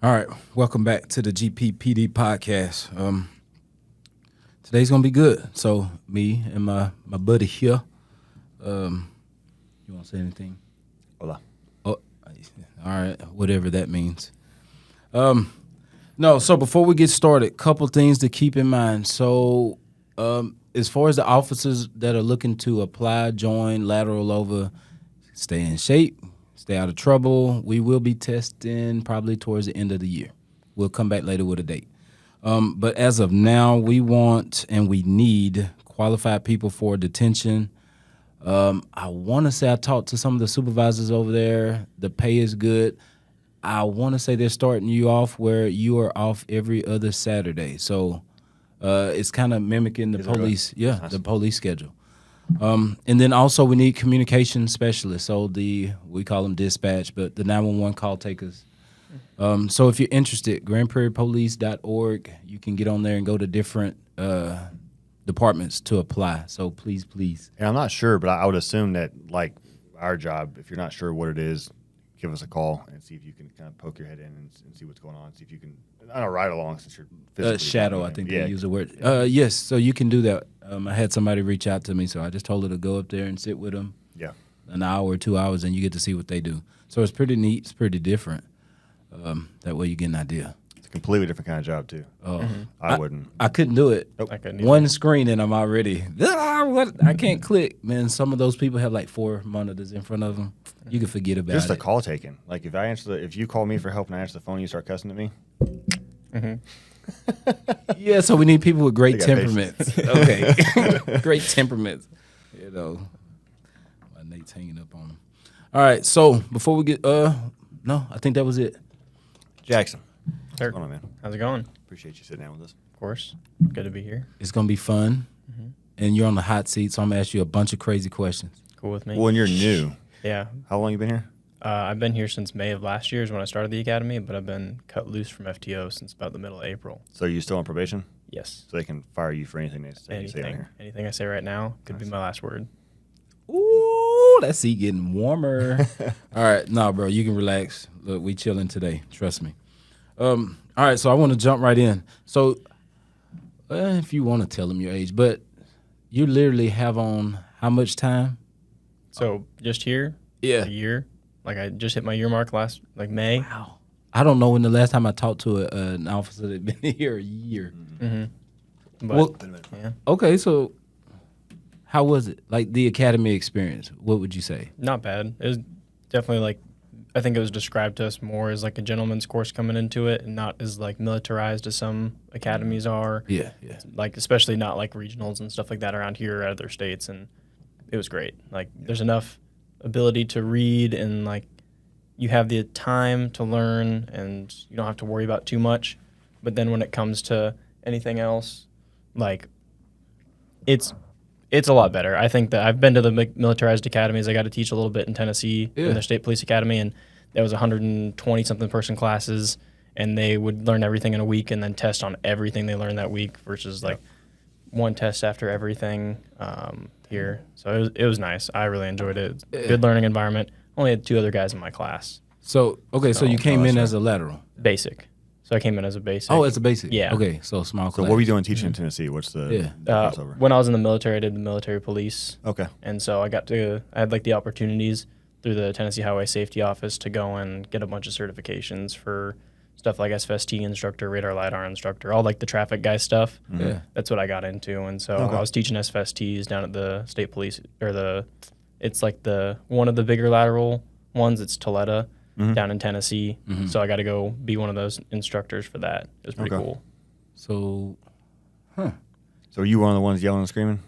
All right, welcome back to the GPPD podcast. Today's gonna be good. So me and my buddy here. You want to say anything? Hola. Oh, all right, whatever that means. No. So before we get started, couple things to keep in mind. So, as far as the officers that are looking to apply, join, lateral over, stay in shape. Stay out of trouble. We will be testing probably towards the end of the year. We'll come back later with a date. But as of now, we want and we need qualified people for detention. I want to say I talked to some of the supervisors over there. The pay is good. I want to say they're starting you off where you are off every other Saturday. So it's kind of mimicking the police. Really? Yeah, nice. The police schedule. And then also we need communication specialists. So we call them dispatch, but the 911 call takers. So if you're interested, grandprairiepolice.org, you can get on there and go to different departments to apply. So please. And I'm not sure, but I would assume that like our job, if you're not sure what it is, give us a call and see if you can kind of poke your head in and see what's going on. See if you can, I don't know, ride along since you're physically shadow, I think they use the word. Yes, so you can do that. I had somebody reach out to me, so I just told her to go up there and sit with them. Yeah. An hour or 2 hours, and you get to see what they do. So it's pretty neat. It's pretty different. That way you get an idea. It's a completely different kind of job, too. I wouldn't. I couldn't do it. Nope. I couldn't One screen, and I'm already, I can't click. Man, some of those people have like 4 monitors in front of them. You can forget about it. Just the call taken. Like if you call me for help and I answer the phone and you start cussing at me. Yeah, so we need people with great temperaments. Okay. Great temperaments. You know. My Nate's hanging up on them. All right, so before we get no, I think that was it. Jaxon. Sir. What's going on, man? How's it going? Appreciate you sitting down with us. Of course. Good to be here. It's gonna be fun. And you're on the hot seat, so I'm gonna ask you a bunch of crazy questions. Cool with me. Well, and you're new. Yeah. How long you been here? I've been here since May of last year is when I started the academy, but I've been cut loose from FTO since about the middle of April. So are you still on probation? Yes. So they can fire you for anything they say on here. Anything I say right now could be my last word. Ooh, that seat getting warmer. All right, no, bro, you can relax. Look, we chilling today. Trust me. All right, so I want to jump right in. So, if you want to tell them your age, but you literally have on how much time? So just here, Yeah. a year. Like I just hit my year mark last May. Wow. I don't know when the last time I talked to an officer that had been here a year. But Well, yeah, okay, so how was it? Like the academy experience, what would you say? not bad. It was definitely like, I think it was described to us more as like a gentleman's course coming into it and not as like militarized as some academies are. Yeah. Like especially not like regionals and stuff like that around here or other states, and it was great. Like there's enough ability to read and like you have the time to learn and you don't have to worry about too much. But then when it comes to anything else, like it's a lot better. I think that I've been to the militarized academies. I got to teach a little bit in Tennessee in their state police academy, and there was 120 something person classes, and they would learn everything in a week and then test on everything they learned that week versus like one test after everything here. So it was nice. I really enjoyed it. Good learning environment. Only had 2 other guys in my class. So, okay, so you came in as a lateral. Basic. So I came in as a basic. Oh, it's a basic. Yeah. Okay, so small class. So what were you doing teaching in Tennessee? What's the crossover? When I was in the military, I did the military police. Okay. And so I had like the opportunities through the Tennessee Highway Safety Office to go and get a bunch of certifications for stuff like SFST instructor, radar LiDAR instructor, all like the traffic guy stuff. Yeah. That's what I got into. And so I was teaching SFSTs down at the state police, or it's like one of the bigger lateral ones. It's Toletta down in Tennessee. So I got to go be one of those instructors for that. It was pretty cool. So, So were you one of the ones yelling and screaming?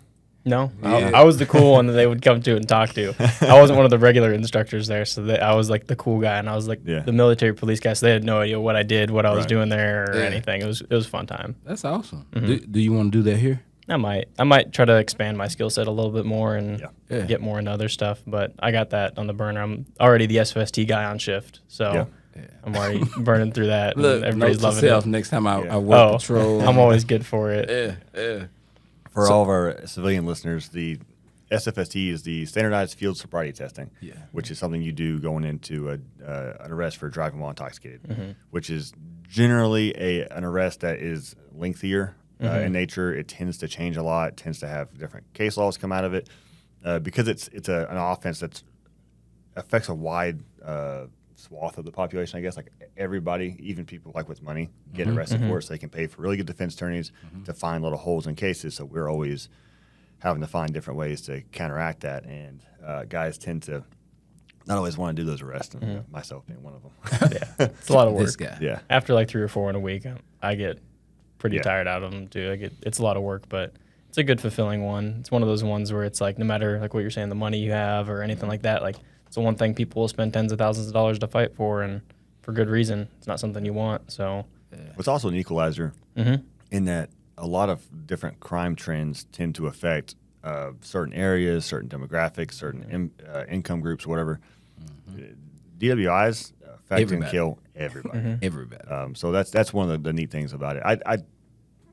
No, Yeah. I was the cool one that they would come to and talk to. I wasn't one of the regular instructors there, so I was like the cool guy, and I was like the military police guy, so they had no idea what I did, what I was doing there, or anything. It was a fun time. that's awesome. Do you want to do that here? I might try to expand my skill set a little bit more and get more into other stuff, but I got that on the burner. I'm already the SFST guy on shift, so I'm already burning through that. Look, and everybody's note to loving self, it. next time I work patrol. I'm always good for it. Yeah. For all of our civilian listeners, the SFST is the standardized field sobriety testing, Yeah. which is something you do going into an arrest for driving while intoxicated, which is generally an arrest that is lengthier in nature. It tends to change a lot. It tends to have different case laws come out of it because it's an offense that affects a wide swath of the population, I guess. Like everybody, even people like with money, get arrested for it, so they can pay for really good defense attorneys to find little holes in cases. So we're always having to find different ways to counteract that, and guys tend to not always want to do those arrests, and myself being one of them. Yeah, it's a lot of work. This guy. Yeah. After like 3 or 4 in a week, I get pretty tired out of them too. It's a lot of work, but it's a good fulfilling one. It's one of those ones where it's like no matter like what you're saying, the money you have or anything like that, like it's the one thing people will spend tens of thousands of dollars to fight for, and for good reason. It's not something you want. So It's also an equalizer in that a lot of different crime trends tend to affect certain areas, certain demographics, certain income groups, whatever. DWIs affect and kill everybody. Everybody. So that's one of the neat things about it. I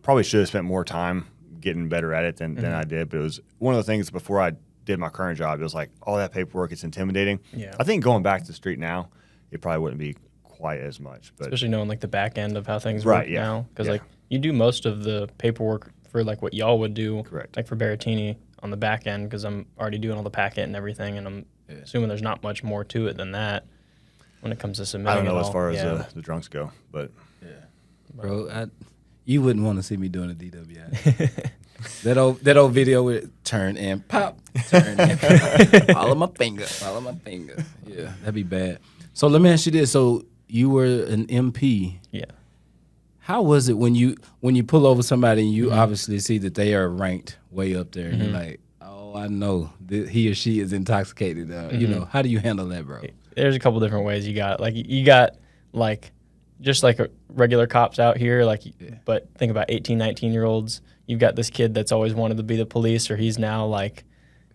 probably should have spent more time getting better at it than I did, but it was one of the things before I did my current job. It was like all that paperwork, it's intimidating. Yeah. I think going back to the street now, it probably wouldn't be quite as much. But especially knowing like the back end of how things work now, because like you do most of the paperwork for like what y'all would do, Correct. like for Baratini on the back end, because I'm already doing all the packet and everything, and I'm assuming there's not much more to it than that when it comes to submitting. I don't know it as all. far as the drunks go, but Bro, you wouldn't want to see me doing a DWI. that old video with turn and pop, turn and pop. Follow my finger. Yeah, that'd be bad. So let me ask you this. So you were an MP. Yeah. How was it when you pull over somebody and you obviously see that they are ranked way up there, and you're like, oh, I know that he or she is intoxicated. You know, how do you handle that, bro? There's a couple different ways you got. Like you got like just like regular cops out here, like but think about 18, 19-year-olds. You've got this kid that's always wanted to be the police, or he's now like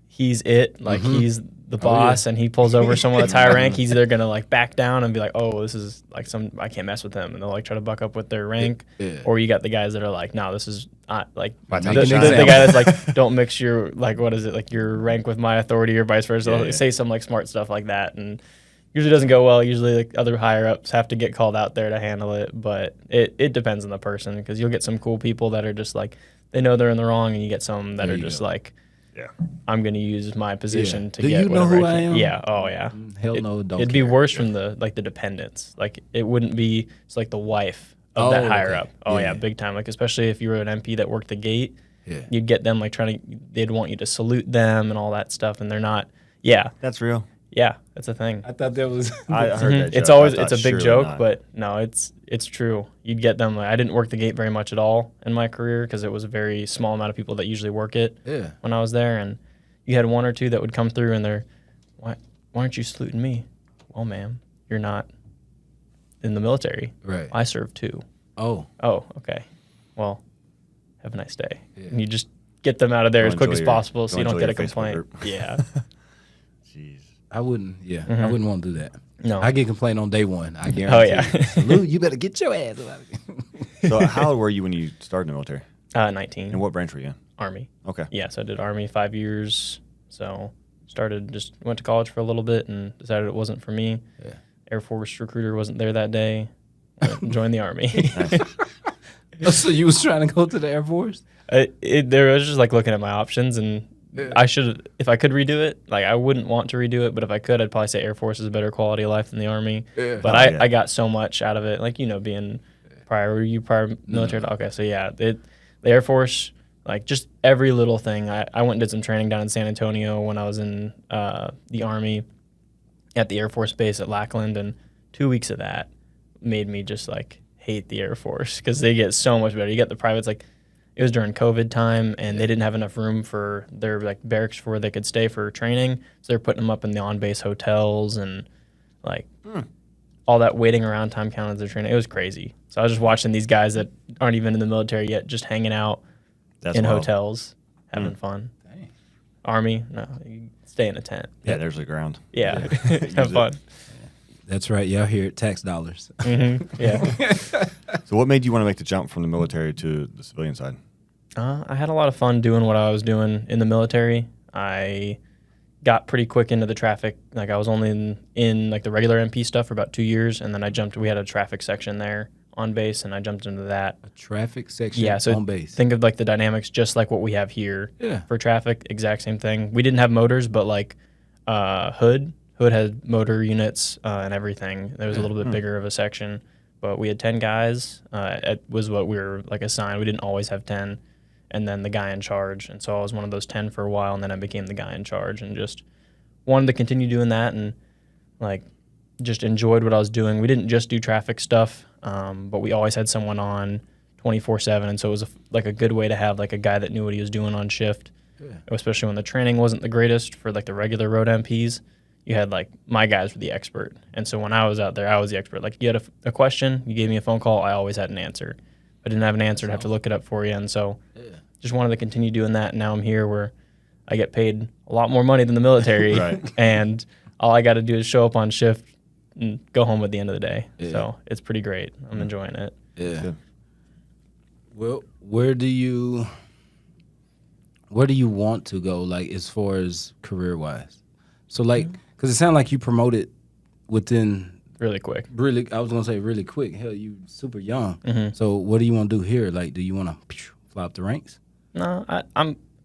he's it, like he's the boss, and he pulls over someone that's higher rank. He's either gonna like back down and be like, oh, this is like I can't mess with him, and they'll like try to buck up with their rank. Or you got the guys that are like, no, this is like the guy that's like, don't mix your like what is it like your rank with my authority or vice versa. They'll say some like smart stuff like that, and usually doesn't go well. Usually like other higher ups have to get called out there to handle it, but it depends on the person, because you'll get some cool people that are just like they know they're in the wrong, and you get some that are just like, I'm going to use my position to Do get you know whatever who I am? Yeah. Oh, yeah. Hell no, don't It'd be care. worse from the like the dependents. Like it wouldn't be. It's like the wife of that higher up. Oh yeah, big time. Like especially if you were an MP that worked the gate, you'd get them like they'd want you to salute them and all that stuff, and they're not. Yeah. that's real. Yeah, that's a thing. I thought that was. I heard that joke. It's always I thought it's a big surely joke, not. but no, it's true. You'd get them. Like, I didn't work the gate very much at all in my career, because it was a very small amount of people that usually work it. Yeah. When I was there, and you had one or two that would come through, and they're, why aren't you saluting me? Well, ma'am, you're not in the military. Right. I serve too. Oh. Oh, okay. Well, have a nice day. And you just get them out of there as quick as possible, so you don't get a complaint. Yeah. Jeez. I wouldn't. Yeah, I wouldn't want to do that. No. I get complaint on day one. I guarantee. Oh yeah. Salute, you better get your ass out of here. So how old were you when you started in the military? 19. And what branch were you in? Army. Okay. Yeah, so I did Army 5 years. So went to college for a little bit and decided it wasn't for me. Yeah. Air Force recruiter wasn't there that day. Joined the Army. So you was trying to go to the Air Force? I was just like looking at my options, and I should, if I could redo it, like I wouldn't want to redo it, but if I could, I'd probably say Air Force is a better quality of life than the Army. Yeah. But I got so much out of it, like, you know, being prior military. No. Okay, so yeah, the Air Force, like just every little thing. I went and did some training down in San Antonio when I was in the Army at the Air Force Base at Lackland, and 2 weeks of that made me just like hate the Air Force, because they get so much better. You get the privates, like it was during COVID time, and they didn't have enough room for their like barracks for where they could stay for training, so they're putting them up in the on-base hotels, and like all that waiting around time counted as their training. It was crazy. So I was just watching these guys that aren't even in the military yet, just hanging out in hotels, having fun. Dang. Army, no, you stay in a tent. Yeah, there's the ground. Yeah, have fun. That's right. Y'all hear it, tax dollars. Yeah. So what made you want to make the jump from the military to the civilian side? I had a lot of fun doing what I was doing in the military. I got pretty quick into the traffic. Like I was only in like the regular MP stuff for about 2 years, and then we had a traffic section there on base, and I jumped into that. A traffic section So on base. think of like the dynamics just like what we have here for traffic, exact same thing. We didn't have motors, but like Hood had motor units and everything. There was a little bit bigger of a section, but we had 10 guys. It was what we were like assigned. We didn't always have 10, and then the guy in charge. And so I was one of those 10 for a while, and then I became the guy in charge and just wanted to continue doing that and like just enjoyed what I was doing. We didn't just do traffic stuff, but we always had someone on 24/7, and so it was like a good way to have like a guy that knew what he was doing on shift, especially when the training wasn't the greatest for like the regular road MPs. You had like my guys were the expert, and so when I was out there, I was the expert. Like you had a question, you gave me a phone call, I always had an answer. If I didn't have an answer, I'd have to look it up for you, and so just wanted to continue doing that. And now I'm here where I get paid a lot more money than the military, and all I got to do is show up on shift and go home at the end of the day. So it's pretty great. I'm enjoying it. Yeah. Well, where do you want to go, like as far as career wise? So like, because it sounded like you promoted within really quick. I was gonna say really quick. Hell, you super young. So what do you want to do here? Like, do you want to fly up the ranks? No,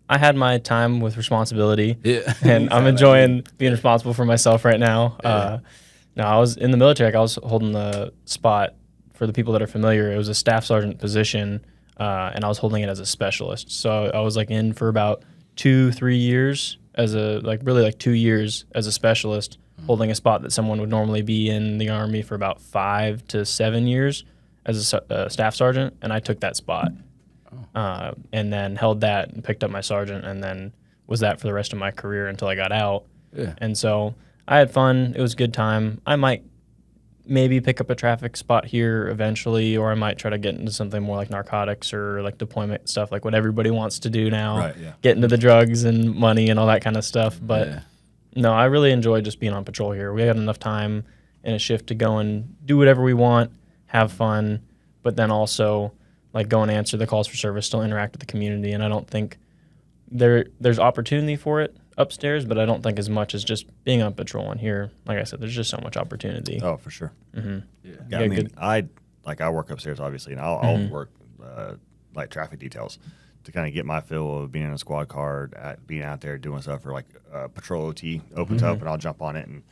I had my time with responsibility. Yeah. And I'm enjoying being responsible for myself right now. No, I was in the military. Like I was holding the spot. For the people that are familiar, it was a staff sergeant position, and I was holding it as a specialist. So I was like in for about 2-3 years as really 2 years as a specialist, holding a spot that someone would normally be in the Army for about 5 to 7 years as a staff sergeant, and I took that spot. And then held that and picked up my sergeant, and then was that for the rest of my career until I got out. And so I had fun. It was a good time. I might maybe pick up a traffic spot here eventually, or I might try to get into something more like narcotics or like deployment stuff, like what everybody wants to do now, get into the drugs and money and all that kind of stuff. But no, I really enjoy just being on patrol here. We had enough time in a shift to go and do whatever we want, have fun, but then also like go and answer the calls for service, still interact with the community. And I don't think there's opportunity for it upstairs, but I don't think as much as just being on patrol. And here, like I said, there's just so much opportunity. Oh, for sure. Yeah, I mean, I work upstairs obviously, and I'll work like traffic details to kind of get my feel of being in a squad car, being out there doing stuff, or like patrol OT opens up and I'll jump on it, and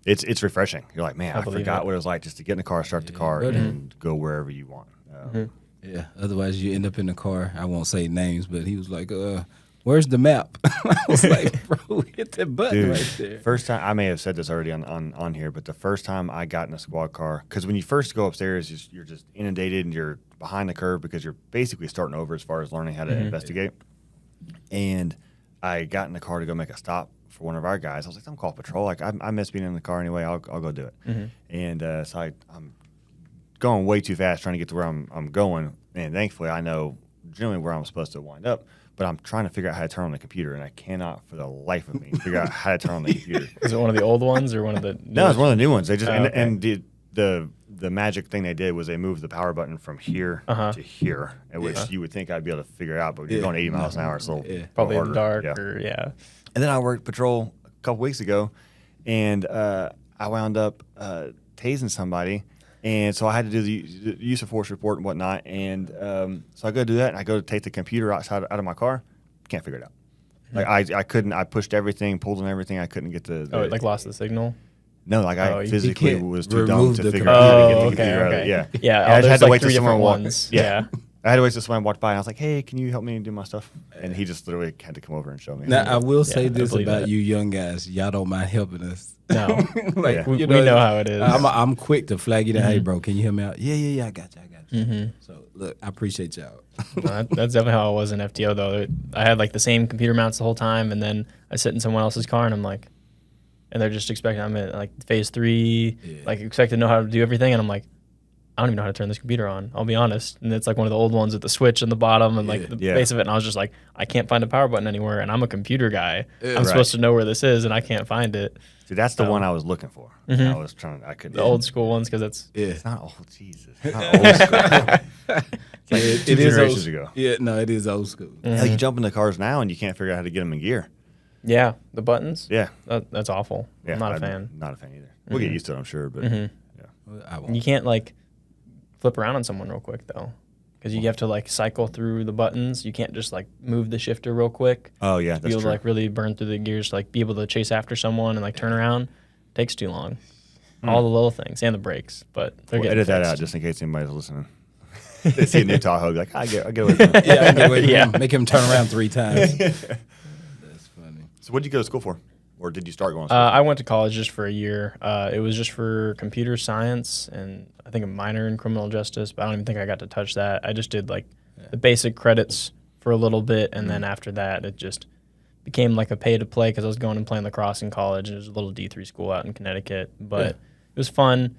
it's refreshing. You're like, man, I forgot what it was like just to get in the car, start the car, and go wherever you want. Yeah. Otherwise, you end up in the car. I won't say names, but he was like, "Where's the map?" I was like, "Bro, hit that button right there." First time, I may have said this already on here, but the first time I got in a squad car, because when you first go upstairs, you're just inundated and you're behind the curve because you're basically starting over as far as learning how to investigate. And I got in the car to go make a stop for one of our guys. I was like, "I'm called patrol. Like I miss being in the car anyway. I'll go do it." And so I'm going way too fast trying to get to where I'm going, and thankfully I know generally where I'm supposed to wind up. But I'm trying to figure out how to turn on the computer, and I cannot for the life of me figure out how to turn on the computer. Is it one of the old ones or one of the new No, it's one of the new ones. They just and the magic thing they did was they moved the power button from here to here, which you would think I'd be able to figure out, but when you're going 80 miles an hour, it's a little probably in harder. the dark. And then I worked patrol a couple weeks ago, and I wound up tasing somebody. And so I had to do the use of force report and whatnot. And so I go do that, and I go to take the computer out of my car. Can't figure it out. Like I couldn't. I pushed everything, pulled on everything. I couldn't get the it like lost the signal. No, like I physically was too dumb remove to the figure out how to get the computer out of it. Yeah. I just had to wait till someone walked. Ones. I had to wait till someone walked by, and I was like, "Hey, can you help me do my stuff?" And he just literally had to come over and show me. Now I will say this about you young guys: y'all don't mind helping us. No, we know how it is. I'm quick to flag you down. Hey, bro, can you help me out? Yeah. I got you. So look, I appreciate y'all. That's definitely how I was in FTO though. I had like the same computer mounts the whole time, and then I sit in someone else's car, and I'm like, and they're just expecting I'm in like phase 3, like expect to know how to do everything, and I'm like, I don't even know how to turn this computer on. I'll be honest. And it's like one of the old ones with the switch in the bottom and like the base of it. And I was just like, I can't find a power button anywhere. And I'm a computer guy. I'm supposed to know where this is, and I can't find it. See, that's the one I was looking for. I was trying. I couldn't. The old school ones, because it's it's not old. Jesus, it's not old school. It's like it two is generations ago. Yeah, no, it is old school. Hell, you jump in the cars now and you can't figure out how to get them in gear. Yeah, the buttons. Yeah. That's awful. Yeah. I'm not a fan. Not a fan either. We'll get used to it, I'm sure. But I won't. You can't like flip around on someone real quick though, because you have to like cycle through the buttons. You can't just like move the shifter real quick. Oh yeah, to that's be able true. to like really burn through the gears, like be able to chase after someone and like turn around. Takes too long. All the little things and the brakes, but they're We'll getting edit that fixed. out just in case anybody's listening. They see a new Tahoe, be like, I get away from it. Yeah, I get away from Yeah. him. Make him turn around 3 times. That's funny. So what did you go to school for? Or did you start going to school? I went to college just for a year. It was just for computer science and I think a minor in criminal justice, but I don't even think I got to touch that. I just did like the basic credits for a little bit, and then after that, it just became like a pay to play because I was going and playing lacrosse in college. And it was a little D3 school out in Connecticut, but it was fun.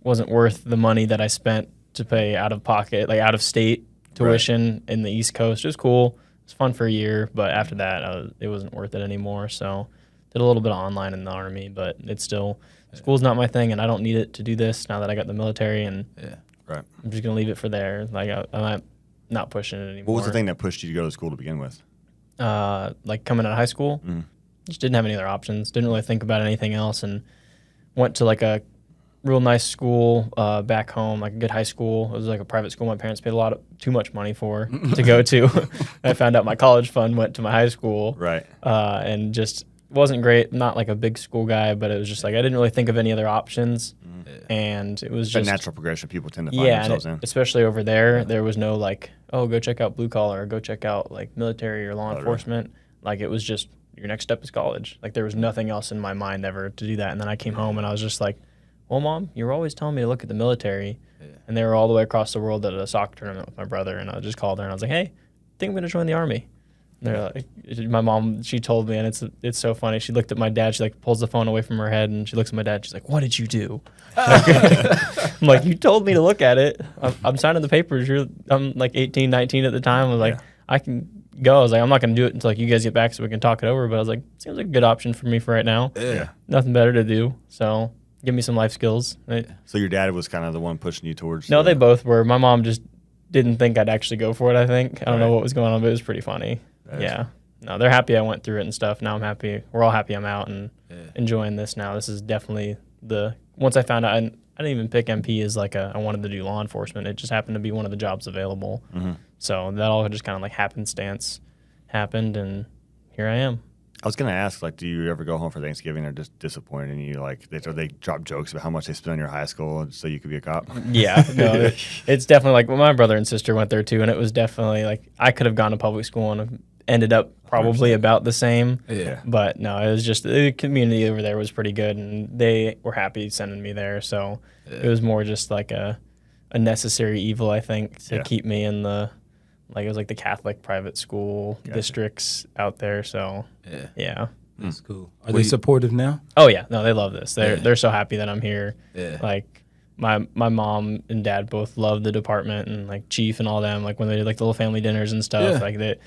Wasn't worth the money that I spent to pay out of pocket, like out of state tuition in the East Coast. It was cool. It was fun for a year, but after that, it wasn't worth it anymore. So did a little bit of online in the Army, but it's still school's not my thing, and I don't need it to do this now that I got the military, and Right. I'm just gonna leave it for there. Like I'm not pushing it anymore. What was the thing that pushed you to go to school to begin with? Like coming out of high school, just didn't have any other options. Didn't really think about anything else, and went to like a real nice school back home, like a good high school. It was like a private school my parents paid too much money for to go to. I found out my college fund went to my high school, Right. and just wasn't great. Not like a big school guy, but it was just like I didn't really think of any other options, and it was It's a just natural progression people tend to find and themselves in. especially over there, there was no like, oh, go check out blue collar, or go check out like military or law enforcement. Like it was just your next step is college. Like there was nothing else in my mind ever to do that. And then I came home and I was just like, well, Mom, you were always telling me to look at the military. And they were all the way across the world at a soccer tournament with my brother. And I just called her and I was like, hey, I think I'm going to join the Army. And they're like, my mom, she told me, and it's so funny. She looked at my dad. She like pulls the phone away from her head, and she looks at my dad. She's like, "What did you do?" I'm like, "You told me to look at it. I'm signing the papers. I'm like 18, 19 at the time. I was like, I can go. I was like, I'm not going to do it until like you guys get back so we can talk it over. But I was like, seems like a good option for me for right now. Yeah. Nothing better to do. So give me some life skills. So your dad was kind of the one pushing you towards. No, they both were. My mom just didn't think I'd actually go for it. I think I don't know what was going on, but it was pretty funny. Yeah. No, they're happy I went through it and stuff. Now I'm happy. We're all happy I'm out and enjoying this now. This is definitely once I found out, I didn't even pick MP as like I wanted to do law enforcement. It just happened to be one of the jobs available. So that all just kind of like happenstance happened, and here I am. I was going to ask, like, do you ever go home for Thanksgiving or just disappointed in you? Like, they drop jokes about how much they spent on your high school so you could be a cop? Yeah, no, it's definitely like my brother and sister went there too, and it was definitely like I could have gone to public school and have ended up probably 100%. About the same. Yeah. But no, it was just the community over there was pretty good, and they were happy sending me there. So it was more just like a necessary evil, I think, to keep me in the it was like the Catholic private school districts out there. So yeah. That's cool. Are they supportive now? Oh yeah, no, they love this. They're so happy that I'm here. Yeah. Like my mom and dad both love the department, and like chief and all them. Like when they did like the little family dinners and stuff, like they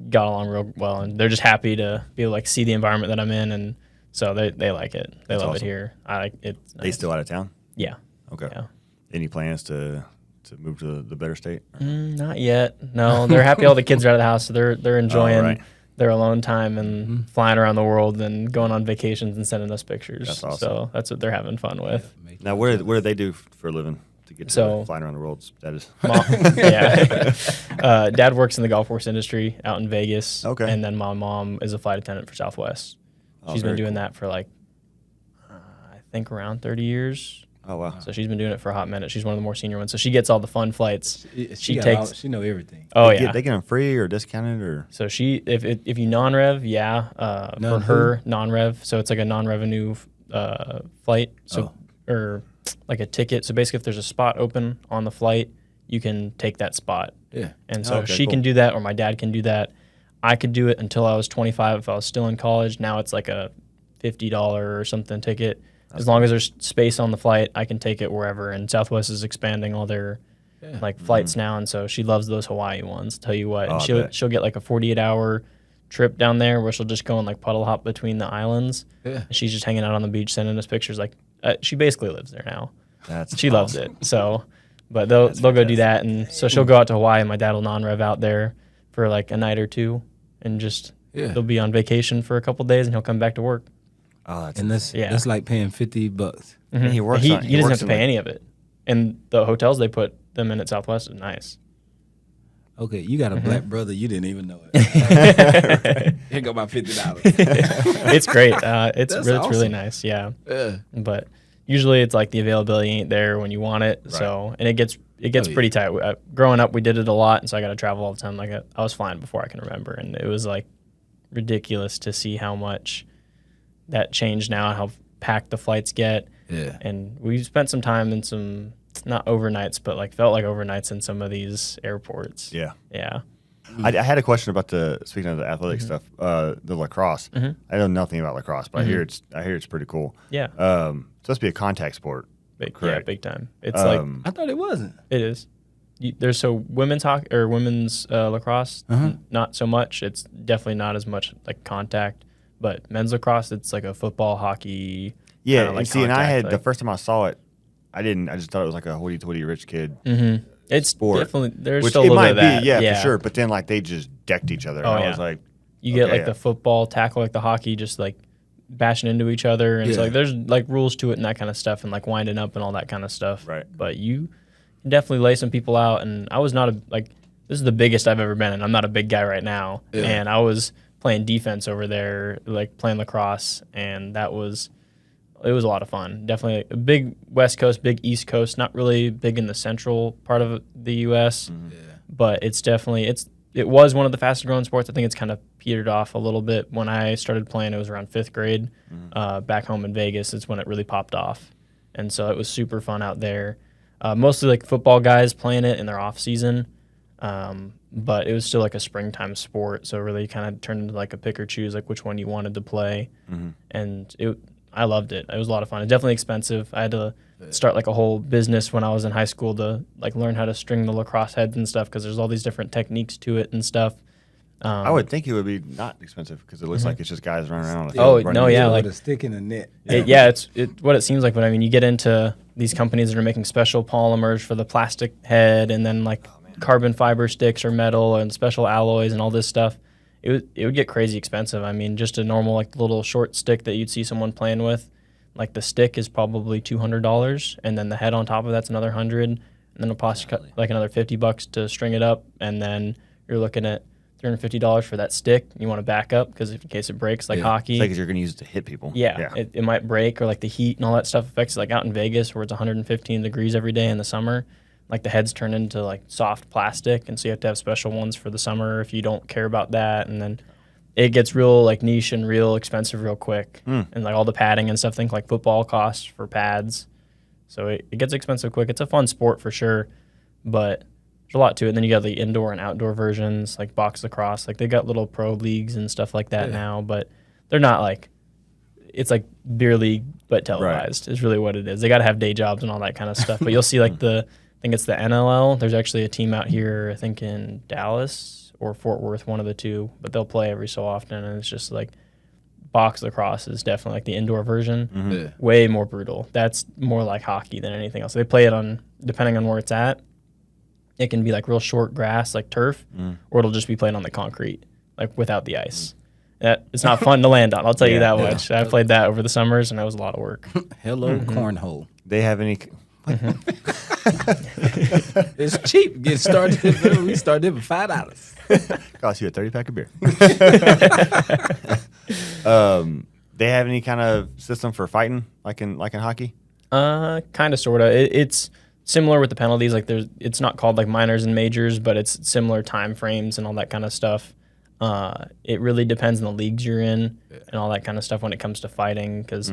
got along real well, and they're just happy to be able to like see the environment that I'm in, and so they like it. They love it here. I like it. They still out of town? Yeah. Okay. Yeah. Any plans to move to the better state? Not yet. No, they're happy all the kids are out of the house, so they're enjoying their alone time and flying around the world and going on vacations and sending us pictures. That's awesome. So that's what they're having fun with. Now, what do they do for a living to get to flying around the world? That is. Dad works in the golf course industry out in Vegas. Okay. And then my mom is a flight attendant for Southwest. She's been doing that for like, I think around 30 years. Oh, wow. So she's been doing it for a hot minute. She's one of the more senior ones. So she gets all the fun flights. She know everything. Oh, they get them free or discounted or? So if you non-rev, for her non-rev. So it's like a non-revenue flight. So or like a ticket. So basically if there's a spot open on the flight, you can take that spot. Yeah. And so she can do that, or my dad can do that. I could do it until I was 25 if I was still in college. Now it's like a $50 or something ticket. As long as there's space on the flight, I can take it wherever. And Southwest is expanding all their flights now, and so she loves those Hawaii ones. Tell you what, and she'll get like a 48-hour trip down there where she'll just go and like puddle hop between the islands. Yeah. And she's just hanging out on the beach, sending us pictures. Like she basically lives there now. She loves it. So, but they'll go do that, and so she'll go out to Hawaii, and my dad will non-rev out there for like a night or two, and just Yeah. He'll be on vacation for a couple days and he'll come back to work. Oh, that's And that's like paying $50. And he works. He on, doesn't works have to in pay the- any of it. And the hotels they put them in at Southwest is nice. Okay, you got a black brother. You didn't even know it. Here go my $50. It's great. It's That's really, awesome. nice. Yeah. Yeah. But usually it's like the availability ain't there when you want it. So, and it gets pretty tight. Growing up, we did it a lot. And so I got to travel all the time. Like I was flying before I can remember. And it was like ridiculous to see how much that changed now and how packed the flights get. Yeah. And we spent some time in some, not overnights, but like felt like overnights in some of these airports. Yeah. Yeah. I had a question about speaking of the athletic stuff, the lacrosse. I know nothing about lacrosse, but I hear it's pretty cool. Yeah. It's supposed to be a contact sport. Correct. Big time. It's like, I thought it wasn't. it is. There's women's hockey or women's lacrosse, not so much. It's definitely not as much like contact, but men's lacrosse, it's like a football, hockey. Yeah, like and see, and I contact, had like- the first time I saw it, I just thought it was like a hoity-toity rich kid It's sport. definitely there's Which still a it little might bit of that. be, yeah, for sure. But then like they just decked each other. Oh, and I yeah. was like, You get okay, like the football tackle, like the hockey, just like bashing into each other, and so Yeah. like there's like rules to it and that kind of stuff, and like winding up and all that kind of stuff. Right. But you can definitely lay some people out, and I was not this is the biggest I've ever been, and I'm not a big guy right now, Yeah. and I was playing defense over there, like playing lacrosse, and it was a lot of fun. Definitely a big West Coast, big East Coast, not really big in the central part of the U.S., but it's definitely it was one of the fastest growing sports. I think it's kind of petered off a little bit. When I started playing, it was around 5th grade. Back home in Vegas is when it really popped off. And so it was super fun out there. Mostly like football guys playing it in their off season. But it was still like a springtime sport. So it really kind of turned into like a pick or choose, like which one you wanted to play. And I loved it. It was a lot of fun. It's definitely expensive. I had to start like a whole business when I was in high school to like learn how to string the lacrosse heads and stuff, because there's all these different techniques to it and stuff. I would think it would be not expensive because it looks like it's just guys running around on the field. Oh, running no, into yeah, each like- with a stick in a net. It's what it seems like. But I mean, you get into these companies that are making special polymers for the plastic head, and then like carbon fiber sticks or metal and special alloys and all this stuff. It would get crazy expensive. I mean, just a normal like little short stick that you'd see someone playing with, like the stick is probably $200, and then the head on top of that's another $100, and then it'll cost you like another $50 to string it up, and then you're looking at $350 for that stick. You want to back up because in case it breaks, like hockey. It's like you're going to use it to hit people. Yeah. It might break, or like the heat and all that stuff affects it. Like out in Vegas where it's 115 degrees every day in the summer, like the heads turn into like soft plastic, and so you have to have special ones for the summer if you don't care about that. And then it gets real like niche and real expensive real quick. And like all the padding and stuff, think like football costs for pads. So it gets expensive quick. It's a fun sport for sure, but there's a lot to it. And then you got the indoor and outdoor versions, like box lacrosse. Like they got little pro leagues and stuff like that now, but they're not like, it's like beer league but televised is really what it is. They got to have day jobs and all that kind of stuff. But you'll see like I think it's the NLL. There's actually a team out here, I think in Dallas or Fort Worth, one of the two, but they'll play every so often. And it's just like box lacrosse is definitely like the indoor version. Way more brutal. That's more like hockey than anything else. They play it on, depending on where it's at, it can be like real short grass, like turf, or it'll just be played on the concrete, like without the ice. It's not fun to land on, I'll tell you that much. I played that over the summers, and that was a lot of work. Hello, cornhole. They have any? It's cheap. Get started. We started for $5. Cost you a 30-pack of beer. They have any kind of system for fighting, like in hockey? Kind of, sort of. It's similar with the penalties. Like it's not called like minors and majors, but it's similar time frames and all that kind of stuff. It really depends on the leagues you're in and all that kind of stuff when it comes to fighting, because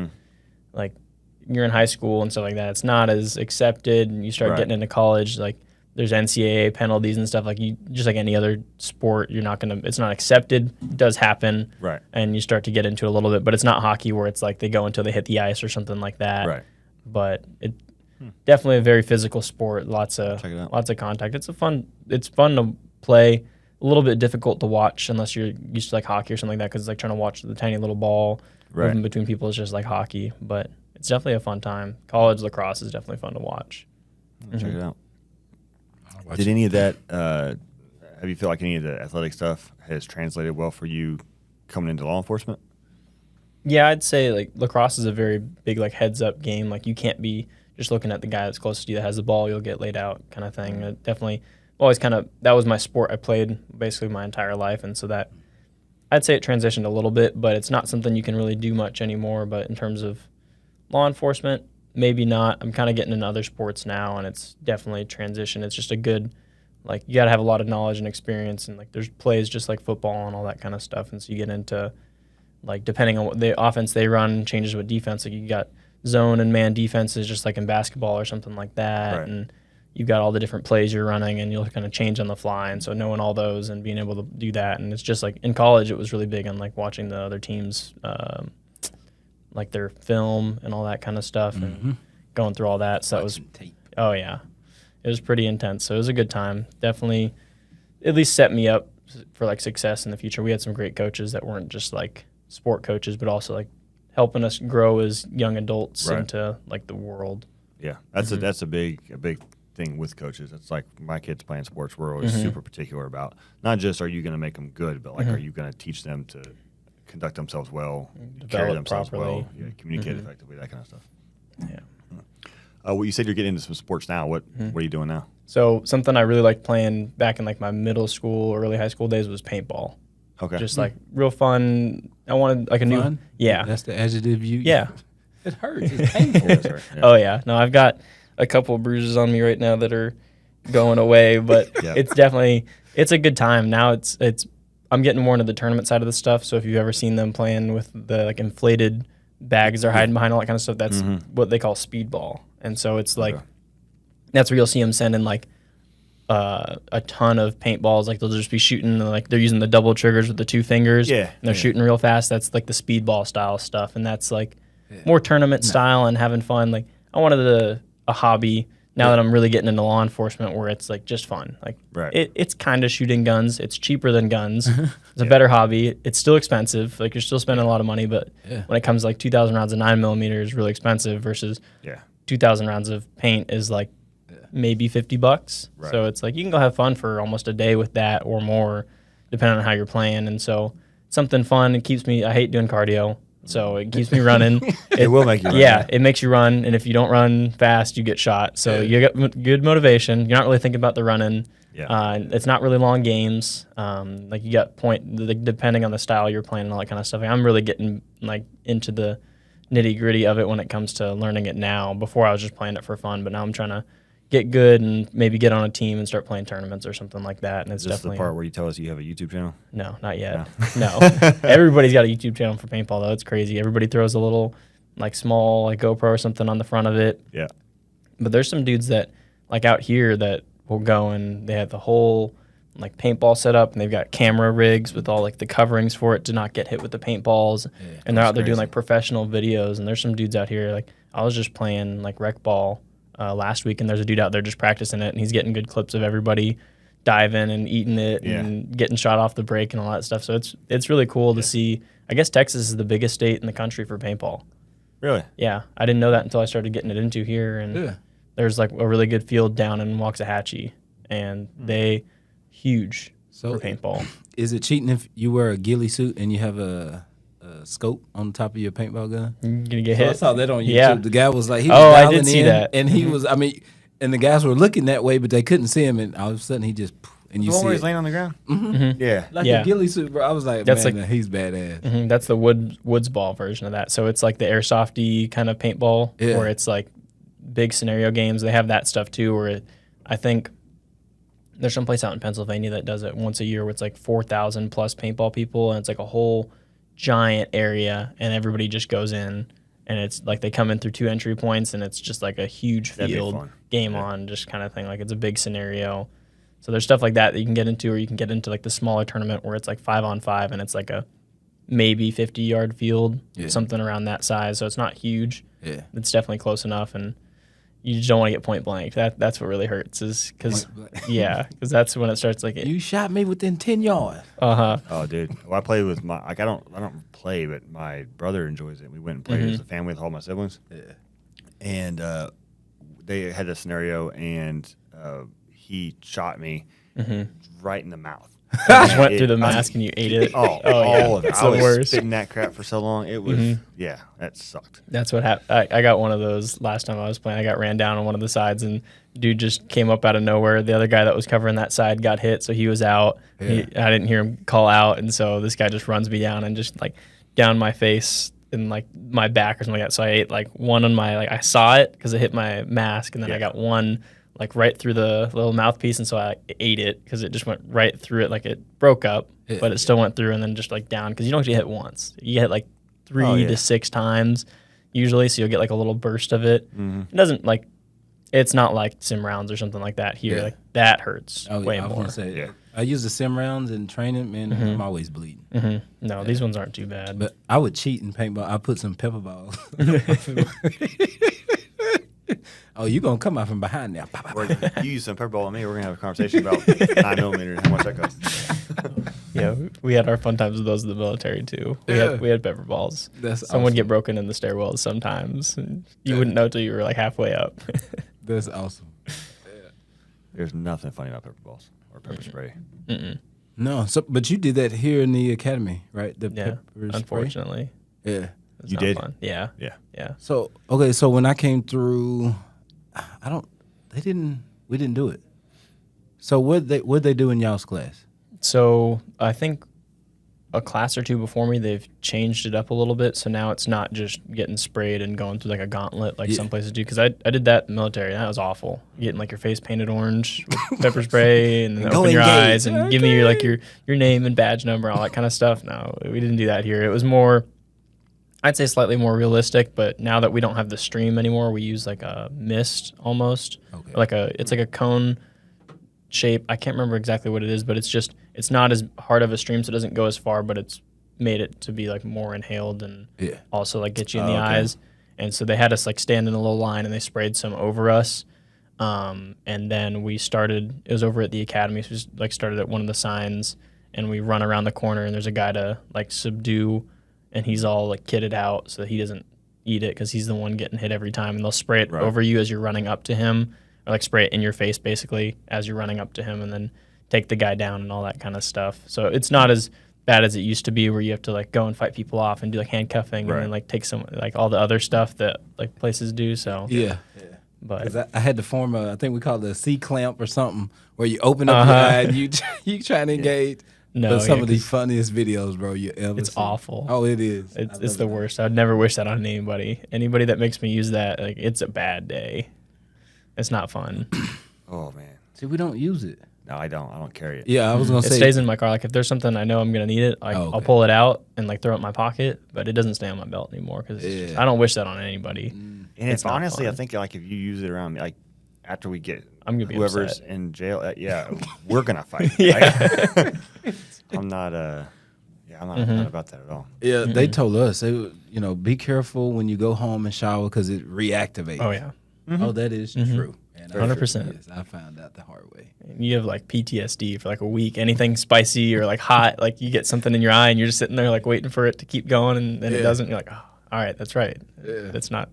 like you're in high school and stuff like that, it's not as accepted, and you start getting into college, like there's NCAA penalties and stuff. Like you, just like any other sport, it's not accepted. It does happen, Right. And you start to get into it a little bit, but it's not hockey where it's like they go until they hit the ice or something like that. Right. But it definitely a very physical sport. Lots of Check it out. contact. It's fun to play. A little bit difficult to watch unless you're used to like hockey or something like that, because it's like trying to watch the tiny little ball moving between people is just like hockey. But it's definitely a fun time. College lacrosse is definitely fun to watch. Check it out. Did any of that? Have you feel like any of the athletic stuff has translated well for you coming into law enforcement? Yeah, I'd say like lacrosse is a very big like heads up game. Like you can't be just looking at the guy that's closest to you that has the ball. You'll get laid out, kind of thing. It definitely always kind of that was my sport I played basically my entire life, and so that I'd say it transitioned a little bit, but it's not something you can really do much anymore. But in terms of law enforcement, maybe not. I'm kind of getting into other sports now, and it's definitely transition. It's just a good like you got to have a lot of knowledge and experience, and like there's plays just like football and all that kind of stuff, and so you get into like depending on what the offense they run changes with defense. Like you got zone and man defenses just like in basketball or something like that. Right. And you've got all the different plays you're running and you'll kind of change on the fly. And so knowing all those and being able to do that. And it's just like in college, it was really big on like watching the other teams, like their film and all that kind of stuff and going through all that. So that was, oh yeah, it was pretty intense. So it was a good time. Definitely at least set me up for like success in the future. We had some great coaches that weren't just like sport coaches, but also like helping us grow as young adults into like the world. Yeah, that's a big thing with coaches. It's like my kids playing sports. We're always super particular about not just are you going to make them good, but like are you going to teach them to conduct themselves well, carry themselves properly. well, communicate effectively, that kind of stuff. Yeah. Well, you said you're getting into some sports now. What are you doing now? So something I really liked playing back in like my middle school, early high school days was paintball. Okay. Just like real fun. I wanted like a Fun? new, yeah. That's the adjective you. Yeah. It hurts. It's painful. Oh yeah. No, I've got a couple of bruises on me right now that are going away, but it's definitely it's a good time. Now it's I'm getting more into the tournament side of the stuff. So if you've ever seen them playing with the like inflated bags they're hiding behind, all that kind of stuff, that's what they call speedball. And so it's like that's where you'll see them sending like a ton of paintballs. Like they'll just be shooting, like they're using the double triggers with the two fingers. Yeah. And they're shooting real fast. That's like the speedball style stuff. And that's like more tournament style and having fun. Like I wanted a hobby now that I'm really getting into law enforcement where it's like just fun. Like it's kind of shooting guns. It's cheaper than guns. It's a better hobby. It's still expensive. Like you're still spending a lot of money, but when it comes to like 2,000 rounds of 9mm is really expensive versus 2,000 rounds of paint is like maybe $50. So it's like you can go have fun for almost a day with that or more, depending on how you're playing. And so something fun. It keeps me. I hate doing cardio, so it keeps me running. It will make you run. Yeah, it makes you run, and if you don't run fast, you get shot. So you get good motivation. You're not really thinking about the running. It's not really long games. Like you got depending on the style you're playing and all that kind of stuff. Like I'm really getting like into the nitty gritty of it when it comes to learning it now. Before I was just playing it for fun, but now I'm trying to get good and maybe get on a team and start playing tournaments or something like that. And it's Is this definitely the part where you tell us you have a YouTube channel? No, not yet. No. Everybody's got a YouTube channel for paintball though. It's crazy. Everybody throws a little like small like GoPro or something on the front of it. Yeah. But there's some dudes that like out here that will go and they have the whole like paintball set up and they've got camera rigs with all like the coverings for it to not get hit with the paintballs. And they're out there doing like professional videos. And there's some dudes out here like I was just playing like rec ball last week, and there's a dude out there just practicing it, and he's getting good clips of everybody diving and eating it and getting shot off the break and all that stuff. So it's really cool to see. I guess Texas is the biggest state in the country for paintball. Really? Yeah, I didn't know that until I started getting it into here, and there's like a really good field down in Waxahachie, and they huge for paintball. Is it cheating if you wear a ghillie suit and you have a scope on the top of your paintball gun? You're gonna get hit. I saw that on YouTube. Yeah. The guy was like, he was I did see in, that. and he was, I mean, and the guys were looking that way, but they couldn't see him, and all of a sudden he just, and you the one see where it. he's laying on the ground? Yeah, like a ghillie suit, bro. I was like, That's man, like, he's badass. That's the woods ball version of that. So it's like the airsofty kind of paintball, where it's like big scenario games. They have that stuff too, where I think there's some place out in Pennsylvania that does it once a year where it's like 4,000 plus paintball people, and it's like a whole giant area, and everybody just goes in, and it's like they come in through 2 entry points, and it's just like a huge field game on, just kind of thing. Like it's a big scenario. So there's stuff like that you can get into, or you can get into like the smaller tournament where it's like 5-on-5, and it's like a maybe 50-yard field, something around that size. So it's not huge. Yeah, it's definitely close enough, and you just don't want to get point blank. That's what really hurts, is because because that's when it starts like you shot me within 10 yards. Oh, dude. Well, I play with my I don't play, but my brother enjoys it. We went and played as a family with all my siblings. Yeah, and they had a scenario, and he shot me, right in the mouth. Just went through the mask and you ate it. All of it. It's I the was worst. spitting that crap for so long. It was, that sucked. That's what happened. I got one of those last time I was playing. I got ran down on one of the sides, and dude just came up out of nowhere. The other guy that was covering that side got hit, so he was out. Yeah. I didn't hear him call out, and so this guy just runs me down and just like down my face and like my back or something like that. So I ate like one on my I saw it because it hit my mask, and then I got one like right through the little mouthpiece, and so I ate it because it just went right through it. Like it broke up, but it still went through and then just like down because you don't actually hit once. You hit like 3 to 6 times usually, so you'll get like a little burst of it. It doesn't like, it's not like sim rounds or something like that here. Like that hurts way I was more. gonna say, I use the sim rounds in training, man. I'm always bleeding. No, these ones aren't too bad. But I would cheat in paintball. I put some pepper balls. Oh, you gonna come out from behind now? You use some pepper ball on me. We're gonna have a conversation about 9mm and how much that costs. Yeah, we had our fun times with those in the military too. We had pepper balls. Some would get broken in the stairwells sometimes. And you wouldn't know till you were like halfway up. That's awesome. There's nothing funny about pepper balls or pepper spray. No, but you did that here in the academy, right? The pepper spray? Unfortunately. Yeah. You did? Fun. Yeah. So okay, so when I came through, we didn't do it. So what'd they do in y'all's class? So I think a class or two before me, they've changed it up a little bit. So now it's not just getting sprayed and going through like a gauntlet like some places do. Because I did that in the military, and that was awful. Getting like your face painted orange with pepper spray and then open your eyes and give me your name and badge number, all that kind of stuff. No, we didn't do that here. It was more, I'd say slightly more realistic, but now that we don't have the stream anymore, we use like a mist almost. Okay. It's like a cone shape. I can't remember exactly what it is, but it's not as hard of a stream, so it doesn't go as far, but it's made it to be like more inhaled and also like get you in the eyes. And so they had us like stand in a little line, and they sprayed some over us. And then we started, it was over at the academy, so we just like started at one of the signs, and we run around the corner, and there's a guy to like subdue, and he's all like kitted out so that he doesn't eat it because he's the one getting hit every time. And they'll spray it over you as you're running up to him, or like spray it in your face basically as you're running up to him, and then take the guy down and all that kind of stuff. So it's not as bad as it used to be, where you have to like go and fight people off and do like handcuffing and then like take some like all the other stuff that like places do. So but I had to form I think we call it a C clamp or something, where you open up your eye and you try to engage. No, but some of the funniest videos, bro, you ever it's seen. Awful. Oh, it is. It's the worst. I'd never wish that on anybody. Anybody that makes me use that, like, it's a bad day. It's not fun. Oh man. See, we don't use it. No, I don't carry it. Yeah, I was gonna say it stays in my car. Like if there's something I know I'm gonna need it, I'll pull it out and like throw it in my pocket. But it doesn't stay on my belt anymore because I don't wish that on anybody. And it's honestly, I think like if you use it around me, like after we get whoever's upset. in jail, we're gonna fight. I'm not not about that at all. Yeah, they told us be careful when you go home and shower because it reactivates. Oh yeah. Oh, that is true. 100%. Yes, I found out the hard way. You have like PTSD for like a week. Anything spicy or like hot, like you get something in your eye and you're just sitting there like waiting for it to keep going, and then it doesn't. You're like, oh, all right, that's right. That's not.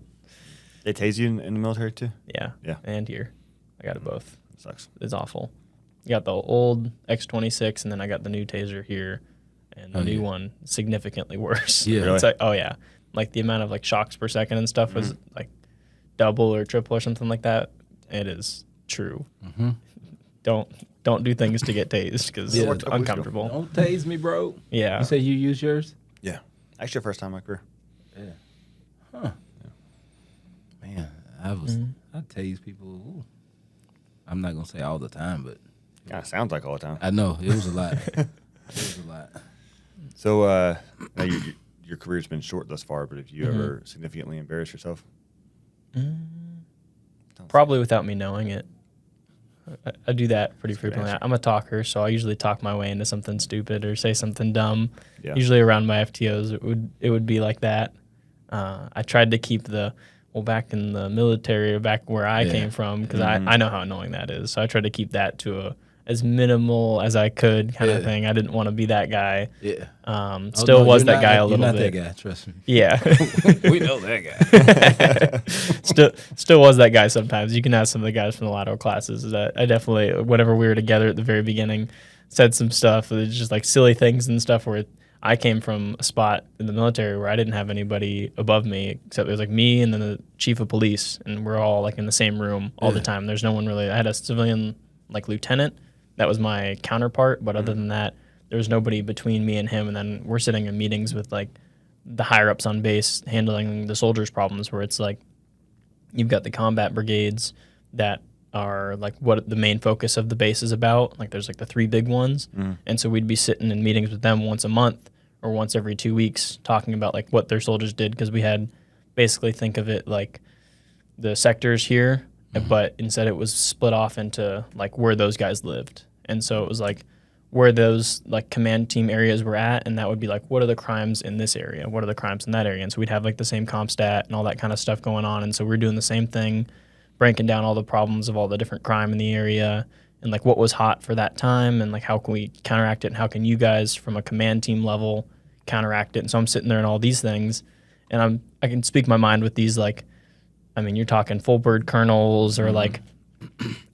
They tase you in the military too? Yeah. And here, I got it both. It sucks. It's awful. I got the old X26, and then I got the new taser here, and the new one significantly worse. Yeah. Really? It's like, like the amount of like shocks per second and stuff was like double or triple or something like that. It is true. Don't do things to get tased because it's uncomfortable. Don't tase me, bro. Yeah. You say you use yours? Yeah. Actually, first time in my career. Yeah. Huh. Yeah. Man, I tase people. Ooh. I'm not gonna say all the time, but kind of sounds like all the time. I know it was a lot. It was a lot. So now your career's been short thus far, but have you ever significantly embarrassed yourself? Probably without me knowing it. I do that pretty frequently. I'm a talker, so I usually talk my way into something stupid or say something dumb. Yeah. Usually around my FTOs, it would be like that. I tried to keep back in the military or back where I came from, because I know how annoying that is. So I tried to keep that to as minimal as I could kind of Yeah. thing. I didn't want to be that guy. Yeah. Still was that guy a You're little not bit. that guy, trust me. Yeah. We know that guy. Still was that guy sometimes. You can ask some of the guys from the lateral classes that I definitely, whenever we were together at the very beginning, said some stuff. It was just like silly things and stuff where I came from a spot in the military where I didn't have anybody above me except it was like me and then the chief of police, and we're all like in the same room all the time. There's no one really. I had a civilian like lieutenant that was my counterpart, but other than that, there was nobody between me and him. And then we're sitting in meetings with like the higher ups on base handling the soldiers' problems, where it's like you've got the combat brigades that are like what the main focus of the base is about. Like there's like the 3 big ones. And so we'd be sitting in meetings with them once a month or once every 2 weeks talking about like what their soldiers did, because we had basically, think of it like the sectors here, but instead it was split off into like where those guys lived. And so it was like where those like command team areas were at, and that would be like, what are the crimes in this area? What are the crimes in that area? And so we'd have like the same comp stat and all that kind of stuff going on. And so we're doing the same thing, breaking down all the problems of all the different crime in the area and like what was hot for that time and like how can we counteract it and how can you guys from a command team level counteract it. And so I'm sitting there and all these things, and I can speak my mind with these, like, I mean, you're talking full bird colonels or like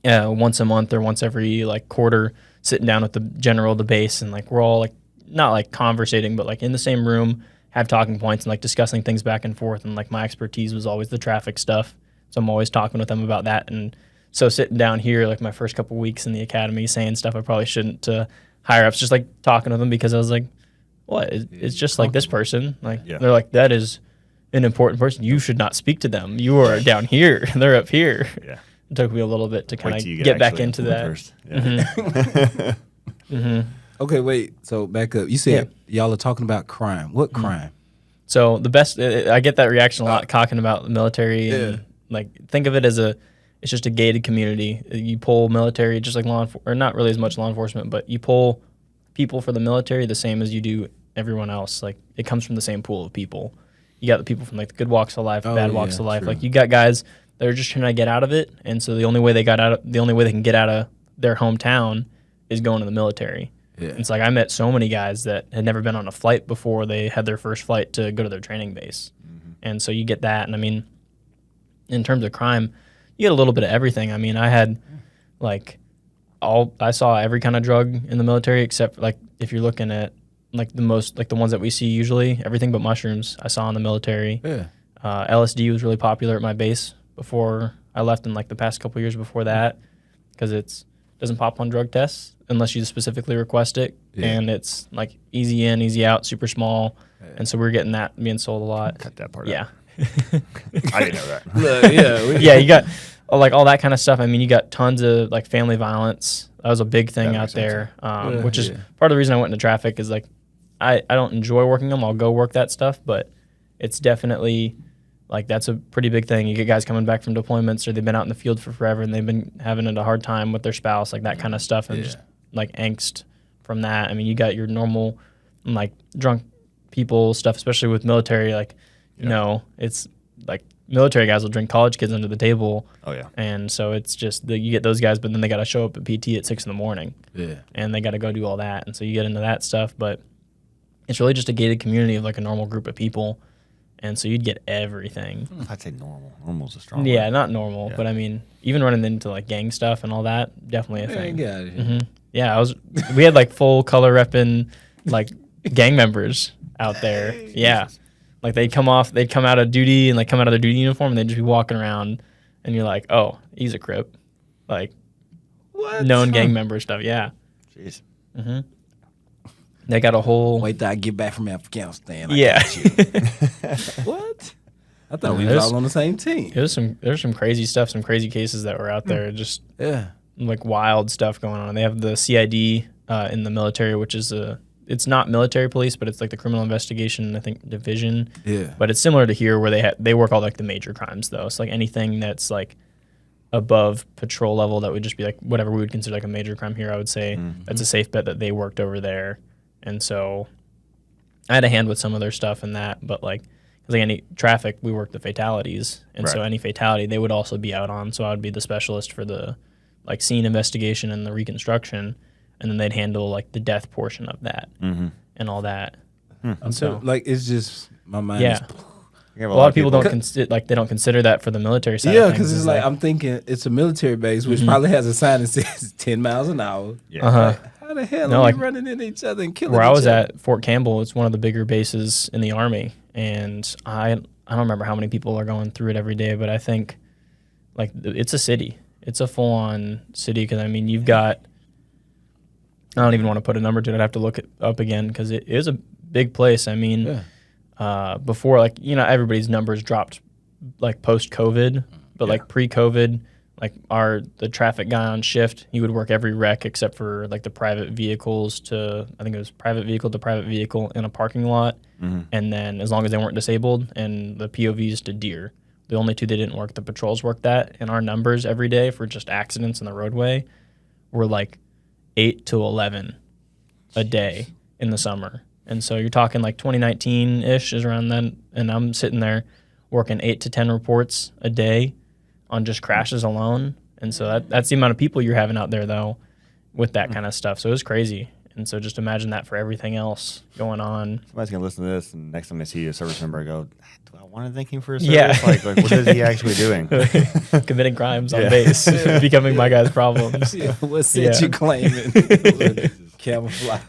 once a month or once every like quarter sitting down with the general of the base, and like we're all like not like conversating but like in the same room, have talking points and like discussing things back and forth. And like my expertise was always the traffic stuff, so I'm always talking with them about that. And so sitting down here like my first couple weeks in the academy saying stuff I probably shouldn't to higher ups, just like talking to them because I was like, what, it's just like this person, like they're like, that is an important person, you should not speak to them, you are down here, they're up here. It took me a little bit to kind of get back into that first. Okay, wait, so back up, you said y'all are talking about crime. What crime? So the best, I get that reaction a lot talking about the military, and like think of it as it's just a gated community. You pull military just like or not really as much law enforcement, but you pull people for the military the same as you do everyone else. Like it comes from the same pool of people. You got the people from like the good walks of life, bad walks of life. True. Like you got guys that are just trying to get out of it, and so the only way they can get out of their hometown is going to the military. It's like I met so many guys that had never been on a flight before they had their first flight to go to their training base. And so you get that. And I mean, in terms of crime, you get a little bit of everything. I mean, I had I saw every kind of drug in the military, except like if you're looking at like the most, like the ones that we see usually, everything but mushrooms I saw in the military. LSD was really popular at my base before I left, in like the past couple years before that, because it doesn't pop on drug tests unless you specifically request it, and it's like easy in, easy out, super small, and so we're getting that being sold a lot. Cut that part out. Yeah. I didn't know that. Yeah, you got like all that kind of stuff. I mean, you got tons of like family violence. That was a big thing out there, which is part of the reason I went into traffic is like I don't enjoy working them. I'll go work that stuff, but it's definitely like that's a pretty big thing. You get guys coming back from deployments or they've been out in the field for forever and they've been having a hard time with their spouse, like that kind of stuff, and just like angst from that. I mean, you got your normal like drunk people stuff, especially with military. Like, you know, it's like military guys will drink college kids under the table. And so it's just you get those guys, but then they got to show up at PT at 6 a.m. And they got to go do all that. And so you get into that stuff, but it's really just a gated community of like a normal group of people. And so you'd get everything. I'd say normal. Normal's a strong word. Word. Not normal, but I mean, even running into like gang stuff and all that, definitely a thing. Get out of here. Yeah, we had like full color repping like gang members out there. Yeah. Like they'd come out of duty and like come out of their duty uniform and they'd just be walking around and you're like, oh, he's a Crip. Like what? Known gang member stuff. Yeah. Jeez. They got a whole. Wait till I get back from Afghanistan. What? I thought we was all on the same team. There's some crazy stuff, some crazy cases that were out there. Just like wild stuff going on. And they have the CID in the military, which is it's not military police, but it's like the criminal investigation, I think, division. But it's similar to here where they work all like the major crimes though. It's like anything that's like above patrol level that would just be like whatever we would consider like a major crime here, I would say. That's a safe bet that they worked over there. And so I had a hand with some of their stuff in that, but like any traffic, we worked the fatalities. And so any fatality they would also be out on. So I would be the specialist for the like scene investigation and the reconstruction, and then they'd handle like the death portion of that and all that. So like it's just my mind. Yeah. A lot of people don't they don't consider that for the military side. Yeah, because it's like I'm thinking it's a military base, which probably has a sign that says 10 miles an hour. Yeah. Like, how the hell are we running into each other and killing each other? Where I was at Fort Campbell, it's one of the bigger bases in the Army, and I don't remember how many people are going through it every day, but I think like it's a city. It's a full-on city because I mean you've got. I don't even want to put a number to it. I'd have to look it up again because it is a big place. I mean. Before, like, you know, everybody's numbers dropped like post-COVID, but like pre-COVID, like the traffic guy on shift, he would work every wreck except for like the private vehicles I think it was private vehicle to private vehicle in a parking lot. And then as long as they weren't disabled, and the POVs to deer. The only two that didn't work, the patrols worked that. And our numbers every day for just accidents in the roadway were like 8 to 11 a day in the summer. And so you're talking like 2019-ish is around then, and I'm sitting there working 8 to 10 reports a day on just crashes alone. And so that's the amount of people you're having out there, though, with that kind of stuff. So it was crazy. And so just imagine that for everything else going on. Somebody's going to listen to this, and next time they see a service member, I go, do I want to thank him for a service? Yeah. Like what is he actually doing? Committing crimes on base, becoming my guy's problems. Yeah, what set you claiming? Camouflage.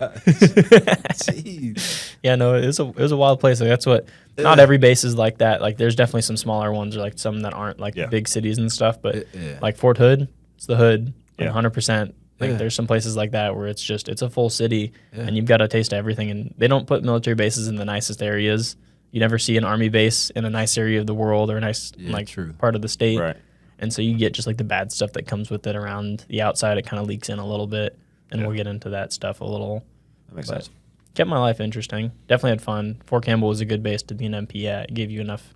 Jeez. Yeah, no, it was a wild place. Like that's what. Not every base is like that. Like there's definitely some smaller ones, or like some that aren't like big cities and stuff. But like Fort Hood, it's the hood, 100%. Like there's some places like that where it's a full city, and you've got a taste of everything. And they don't put military bases in the nicest areas. You never see an army base in a nice area of the world or a nice part of the state. Right. And so you get just like the bad stuff that comes with it around the outside. It kind of leaks in a little bit, and we'll get into that stuff a little. That makes sense. Kept my life interesting. Definitely had fun. Fort Campbell was a good base to be an MP at. It gave you enough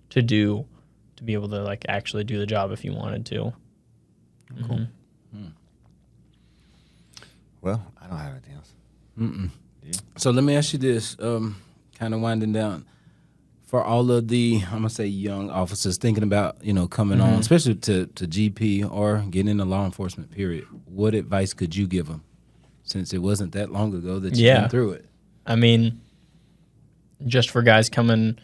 to do to be able to like actually do the job if you wanted to. Cool. Well, I don't have anything else. Do you? So let me ask you this, kind of winding down. For all of the, I'm going to say young officers thinking about, coming on, especially to GP or getting into law enforcement, period, what advice could you give them since it wasn't that long ago that you went through it? I mean, just for guys coming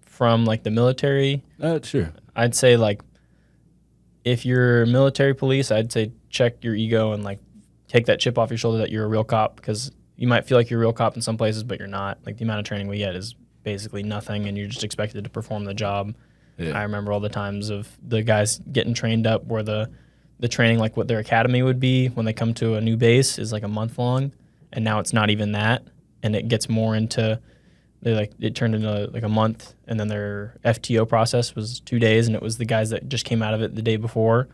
from like the military. Sure. I'd say like if you're military police, I'd say check your ego and like take that chip off your shoulder that you're a real cop, because you might feel like you're a real cop in some places, but you're not. Like the amount of training we get is basically nothing, and you're just expected to perform the job. I remember all the times of the guys getting trained up where the training, like what their academy would be when they come to a new base, is like a month long, and now it's not even that, and it gets more into it turned into like a month, and then their FTO process was 2 days, and it was the guys that just came out of it the day before.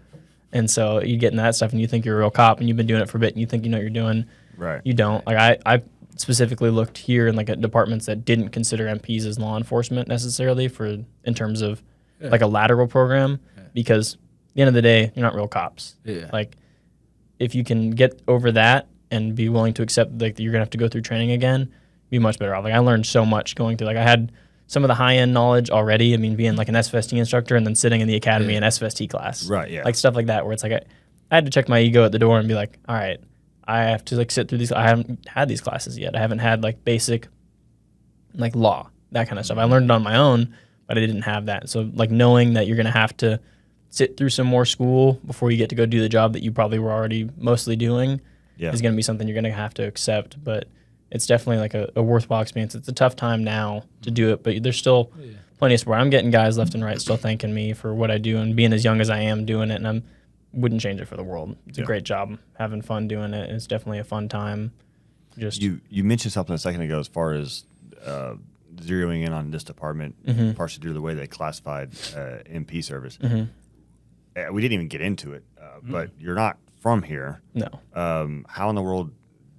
And so you get in that stuff and you think you're a real cop and you've been doing it for a bit and you think you know what you're doing. Right. You don't. Like I specifically looked here in like at departments that didn't consider MPs as law enforcement necessarily in terms of like a lateral program, because at the end of the day, you're not real cops. Yeah. Like if you can get over that and be willing to accept like that you're gonna have to go through training again, be much better off. Like I learned so much going through, like I had some of the high-end knowledge already. I mean, being like an SFST instructor and then sitting in the academy in SFST class. Right, yeah. Like stuff like that where it's like I had to check my ego at the door and be like, all right, I have to like sit through these. I haven't had these classes yet. I haven't had like basic like law, that kind of stuff. I learned it on my own, but I didn't have that. So like knowing that you're going to have to sit through some more school before you get to go do the job that you probably were already mostly doing is going to be something you're going to have to accept. But it's definitely like a worthwhile experience. It's a tough time now to do it, but there's still plenty of support. I'm getting guys left and right still thanking me for what I do and being as young as I am doing it, and I wouldn't change it for the world. It's a great job. Having fun doing it. It's definitely a fun time. Just You mentioned something a second ago as far as zeroing in on this department, partially due to the way they classified MP service. We didn't even get into it, but you're not from here. No. How in the world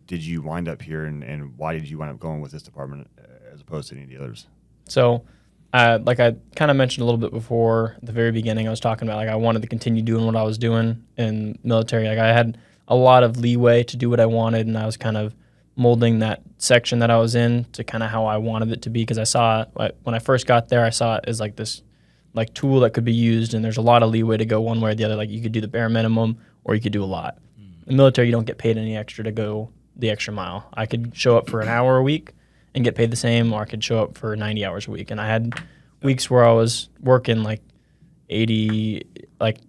did you wind up here, and why did you wind up going with this department as opposed to any of the others? So, like I kind of mentioned a little bit before at the very beginning, I was talking about like I wanted to continue doing what I was doing in military. Like I had a lot of leeway to do what I wanted, and I was kind of molding that section that I was in to kind of how I wanted it to be, because I saw it, when I first got there, I saw it as like this like tool that could be used, and there's a lot of leeway to go one way or the other. Like you could do the bare minimum or you could do a lot. In the military, you don't get paid any extra to go the extra mile. I could show up for an hour a week and get paid the same, or I could show up for 90 hours a week. And I had weeks where I was working like 80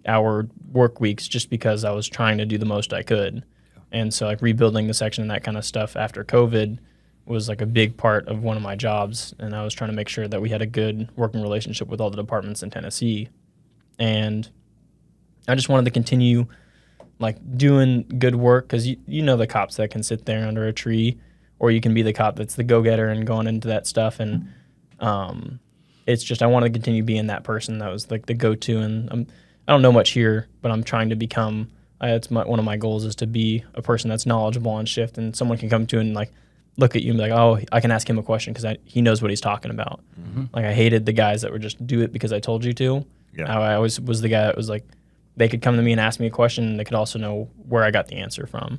hour work weeks just because I was trying to do the most I could. And so like rebuilding the section and that kind of stuff after COVID was like a big part of one of my jobs. And I was trying to make sure that we had a good working relationship with all the departments in Tennessee. And I just wanted to continue like doing good work, because you know the cops that can sit there under a tree, or you can be the cop that's the go-getter and going into that stuff. And it's just I want to continue being that person that was like the go-to. And I don't know much here, but I'm trying to become one of my goals is to be a person that's knowledgeable on shift, and someone can come to and like look at you and be like, oh, I can ask him a question because he knows what he's talking about. Mm-hmm. Like I hated the guys that would just do it because I told you to. Yeah. I always was the guy that was like, they could come to me and ask me a question, and they could also know where I got the answer from.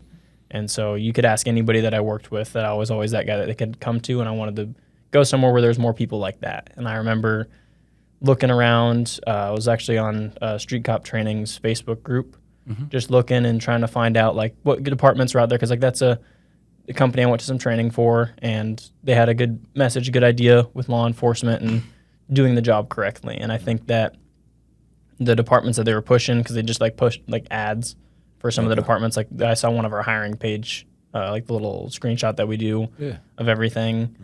And so you could ask anybody that I worked with, that I was always that guy that they could come to, and I wanted to go somewhere where there's more people like that. And I remember looking around. I was actually on Street Cop Training's Facebook group, just looking and trying to find out like what departments are out there, because like that's a company I went to some training for, and they had a good message, a good idea with law enforcement and doing the job correctly. And I think that the departments that they were pushing, because they just like pushed like ads for some of the departments. Like I saw one of our hiring page, like the little screenshot that we do of everything.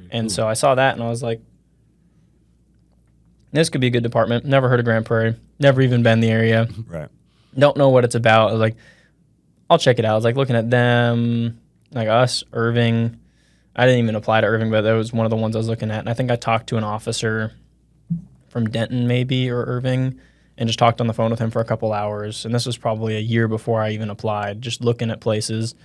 And cool. So I saw that and I was like, this could be a good department. Never heard of Grand Prairie. Never even been in the area. Right. Don't know what it's about. I was like, I'll check it out. I was like looking at them, like us, Irving. I didn't even apply to Irving, but that was one of the ones I was looking at. And I think I talked to an officer from Denton maybe, or Irving, and just talked on the phone with him for a couple hours. And this was probably a year before I even applied, just looking at places.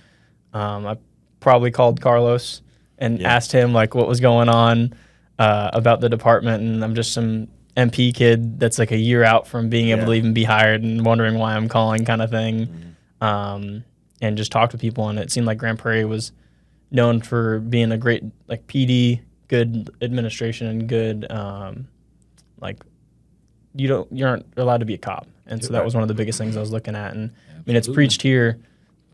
I probably called Carlos and asked him like what was going on about the department. And I'm just some MP kid that's like a year out from being able to even be hired and wondering why I'm calling kind of thing. And just talked to people. And it seemed like Grand Prairie was known for being a great like PD, good administration, and good like you aren't allowed to be a cop. And so that was one of the biggest things I was looking at. And I mean, it's preached here,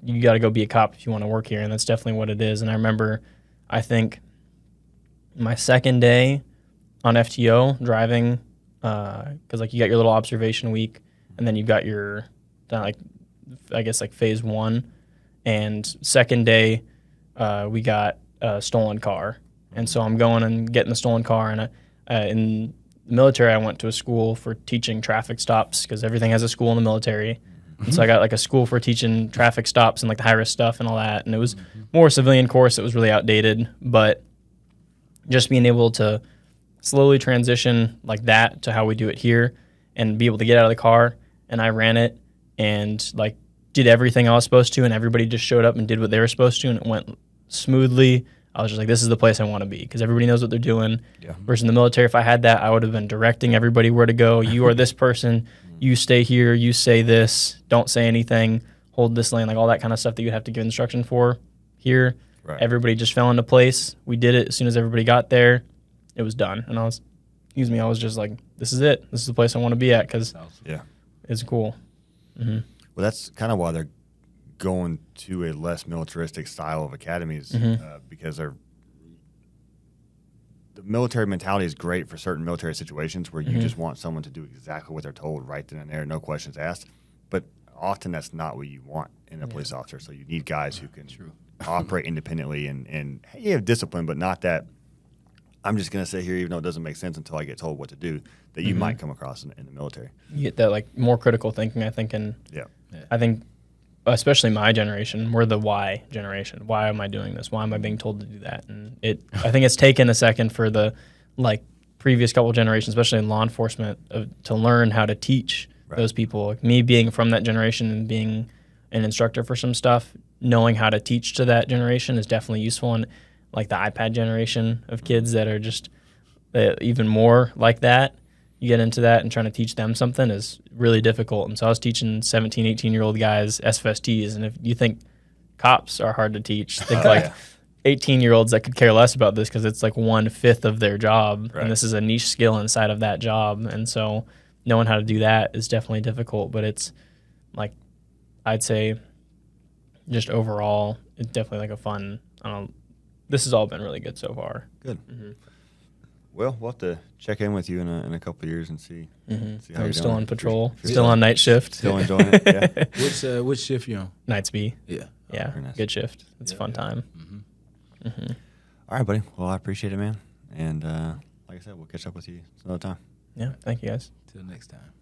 you got to go be a cop if you want to work here. And that's definitely what it is. And I remember, I think my second day on FTO driving, because like you got your little observation week, and then you've got your like, I guess like phase one, and second day we got a stolen car. And so I'm going and getting the stolen car, and in the military, I went to a school for teaching traffic stops, because everything has a school in the military. And so I got like a school for teaching traffic stops and like the high risk stuff and all that. And it was more a civilian course. It was really outdated, but just being able to slowly transition like that to how we do it here, and be able to get out of the car, and I ran it and like did everything I was supposed to, and everybody just showed up and did what they were supposed to, and it went smoothly. I was just like, this is the place I want to be, because everybody knows what they're doing. Yeah. Versus in the military, if I had that, I would have been directing everybody where to go. You are this person. You stay here. You say this. Don't say anything. Hold this lane. Like all that kind of stuff that you'd have to give instruction for here. Right. Everybody just fell into place. We did it as soon as everybody got there. It was done. And I was just like, this is it. This is the place I want to be at, because it's cool. Mm-hmm. Well, that's kind of why they're going to a less militaristic style of academies, because the military mentality is great for certain military situations where you just want someone to do exactly what they're told right then and there, no questions asked. But often that's not what you want in a police officer. So you need guys who can operate independently and you have discipline, but not that I'm just going to sit here even though it doesn't make sense until I get told what to do, that you might come across in the military. You get that like more critical thinking, I think, and I think especially my generation, we're the why generation. Why am I doing this? Why am I being told to do that? And I think it's taken a second for the like previous couple generations, especially in law enforcement, to learn how to teach those people. Like me being from that generation and being an instructor for some stuff, knowing how to teach to that generation is definitely useful. And like the iPad generation of kids that are just even more like that, you get into that and trying to teach them something is really difficult. And so I was teaching 17, 18-year-old guys SFSTs, and if you think cops are hard to teach, think 18-year-olds that could care less about this because it's like 1/5 of their job, Right. and this is a niche skill inside of that job. And so knowing how to do that is definitely difficult, but it's like, I'd say just overall, it's definitely like a fun, this has all been really good so far. Good. Mm-hmm. Well, we'll have to check in with you in a couple of years and see how I'm you're still doing. on patrol, If you're still on night shift. Still enjoying it. Yeah. Which shift you on? Nights B. Yeah. Yeah, very nice. good shift. It's a fun time. All right, buddy. Well, I appreciate it, man. And like I said, we'll catch up with you another time. Yeah, thank you guys. Till next time.